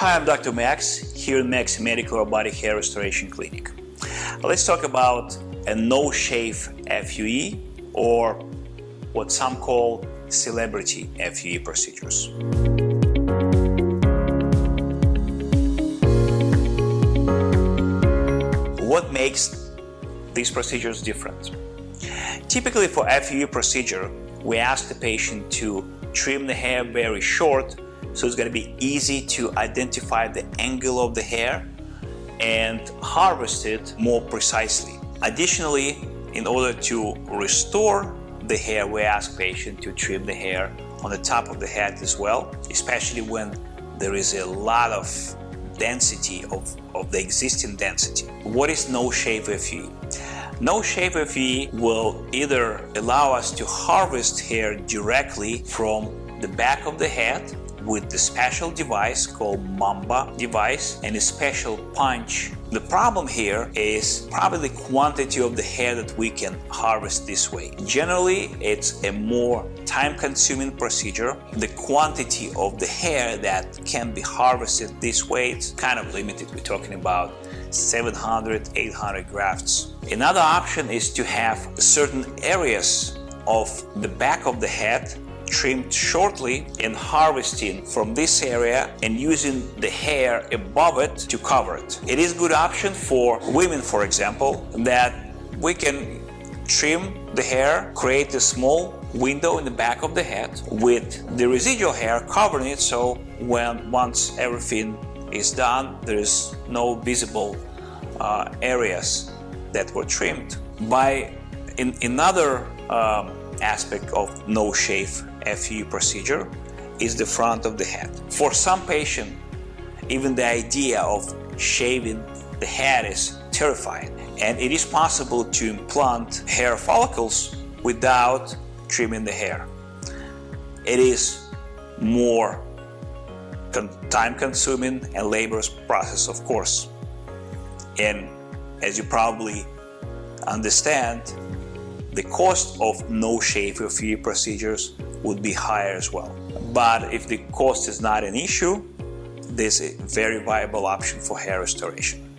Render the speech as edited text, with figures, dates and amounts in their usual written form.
Hi, I'm Dr. Max, here in Max Medical Robotic Hair Restoration Clinic. Let's talk about a no-shave FUE, or what some call celebrity FUE procedures. What makes these procedures different? Typically for FUE procedure, we ask the patient to trim the hair very short, so it's going to be easy to identify the angle of the hair and harvest it more precisely. Additionally, in order to restore the hair, we ask patient to trim the hair on the top of the head as well, especially when there is a lot of density of the existing density. What is no-shave FUE? No-shave FUE will either allow us to harvest hair directly from the back of the head with the special device called Mamba device and a special punch. The problem here is probably the quantity of the hair that we can harvest this way. Generally, it's a more time-consuming procedure. The quantity of the hair that can be harvested this way is kind of limited. We're talking about 700, 800 grafts. Another option is to have certain areas of the back of the head trimmed shortly and harvesting from this area and using the hair above it to cover it. It is a good option for women, for example, that we can trim the hair, create a small window in the back of the head with the residual hair covering it, so once everything is done, there is no visible areas that were trimmed. Another aspect of no-shave FUE procedure is the front of the head. For some patients, even the idea of shaving the head is terrifying, and it is possible to implant hair follicles without trimming the hair. It is more time-consuming and laborious process, of course, and as you probably understand, the cost of no-shave FUE procedures would be higher as well. But if the cost is not an issue, there's a very viable option for hair restoration.